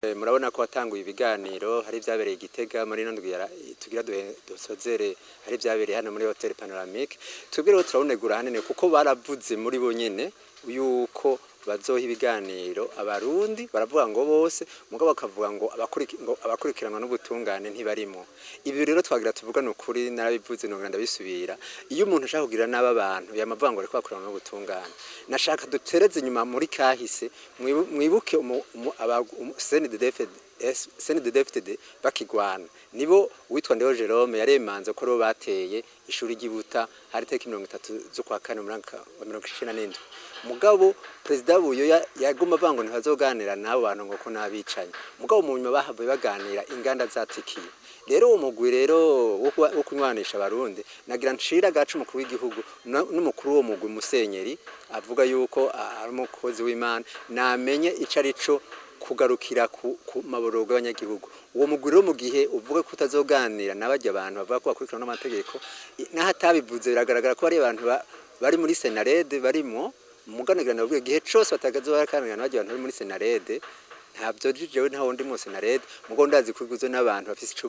Murabona ko watanguye ibiganiro hari vyabereye Igitega muri no ndwi tugira dusozere hari vyabereye hano muri Hotel Panoramique tubwire turabonegura hanene kuko baravuze muri bo nyene yuko bazoha ibiganiro abarundi baravuga ngo bose mugabo bakavuga ngo abakurikiranwa n'ubutungane ntibarimo. Ibi rero twagira tuvugana ukuri narabivuze nongera ndabisubira iyo umuntu ashaka kugira n'aba bantu yamavuga ngo ariko bakurikiranwa n'ubutungane nashaka dutereze inyuma muri kahise mwibuke CNDD-FDD bakigwana nibo witwa Ndeo Jerome yaremanze ko ro bateye ishuri ry'Ibuta hari teki 30 zo kwa kane 1997 mugabo president buyo yaguma bango ntibazoganira nabo bantu ngo ko nabicanye mugabo mu nyuma bahavuye baganira inganda zatikiye rero umugwi rero wo kunywanisha abarundi nagira ncira gacu mukuru w'igihugu n'umukuru wo mugwi Musenyeri avuga yuko ari umukozi w'Imana namenye icarico kugarukira ku maborogo y'abanyagihugu uwo mugwi rero mu gihe uvuga ko utazoganira nabajya abantu bavuga ko bakurikirana n'amategeko n'ahatabivuze biragaragara ko ari abantu bari muri Senarede barimo muganagirana ubwo gihe cyose batagazo barakanira nabajya abantu bari muri Senarede ntabyo jewe nta wundi mu Senarede mugo ndazi kwiguzo n'abantu bafise ico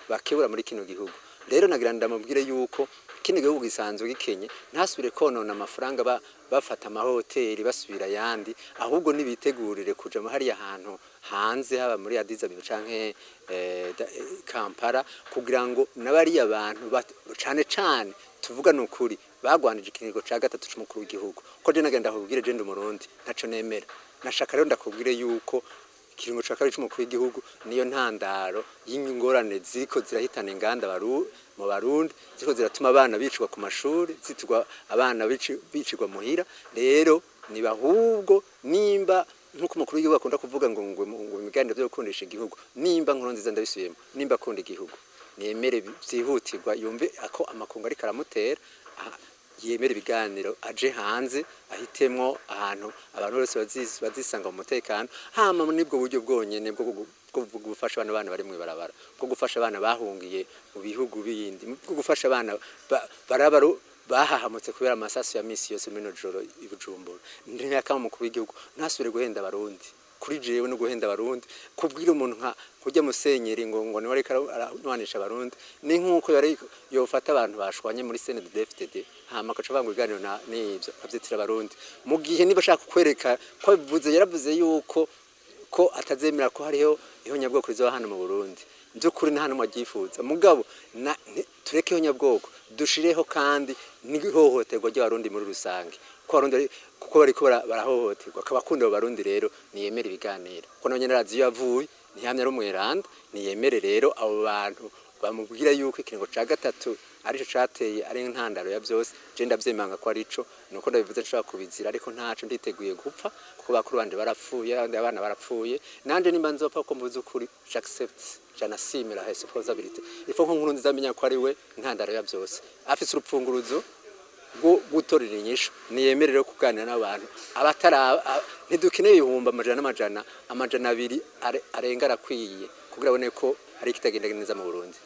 bakebura muri kino gihugu rero nagira ndamubwire yuko kino gihugu gisanzwe gikenye ntasubire konona amafaranga bafata amahoteli basubira yandi ahubwo nibitegurire kuja mu hari ahantu hanze haba muri Addis Ababa canke Kampala kugira ngo nabari abantu cane tuvuga nukuri bagwanije ikingo ca gatatu c'umukuru w'igihugu ko je nagenda kubwire je ndumurundi ntaco nemera nashaka rero ndakubwire yuko kiringo ca kabiri c'umukuru w'igihugu niyo ntandaro y'ingorane ziko zirahitana inganda mu Barundi ziko ziratuma abana bicirwa ku mashuri zitugwa abana bicirwa muhira rero nibahubwo nimba nkuko umukuru w'igihugu akunda kuvuga ngo imiganiro byo gukundisha igihugu nimba nkuru nziza ndabisubiyemo nimba akunda igihugu nemere byihutirwa yumve ako amakungu ari karamutera yemera ibiganiro aje hanze ahitemwo ahantu abantu bose bazisanga mu mutekano hama nibwo buryo bwonyene bwo gufasha abana bari mu barabara bwo gufasha abana bahungiye mu bihugu bindi bwo gufasha abana barabaro bahahamutse kubera amasasu ya misi yose muri nojoro ibujumbura ndine akamukuru w'igihugu ntasubire guhenda abarundi kuri jewe no guhenda abarundi kubwira umuntu nka kujya Musenyeri ngo ni wari karanwanisha abarundi ni nkuko yari yofata abantu bashwanye muri CNDD-FDD hama akaca banga ibiganiro n'ivyo avyitira abarundi mu gihe niba ashaka kwereka ko bivuze yaravuze yuko ko atazemera ko hariho ihonyabwoko rizo hano mu Burundi nzo kuri nta hano mwagifuza mugabo tureke ihonyabwoko dushireho kandi n'ihohoterwa ry'abarundi muri rusange ko abarundi kuko bariko barahohoterwa kabakunda abarundi rero niyemera ibiganiro ko nanye narazi yavuye ntihamya ari umweranda niyemere rero abo bantu bamubwira yuko ikiringo ca gatatu arico cateye ari intandaro ya byose je ndavyemanga ko arico nuko ndabivuze nshaka kubizira ariko ntaco nditeguye gupfa kuko bakuru banje barapfuye abana barapfuye nanje nimba nzopfa ko mvuze ukuri j'accept janasimira responsibility ifo nko nkuru nzamenya ko ari we intandaro ya byose afise urupfunguruzo gutorera inyisho niyemerere kuganira n'abantu abatara ntidukeneye ibihumba amajana 200 arenga arakwiye kugira abone ko ari kitagenda neza mu Burundi.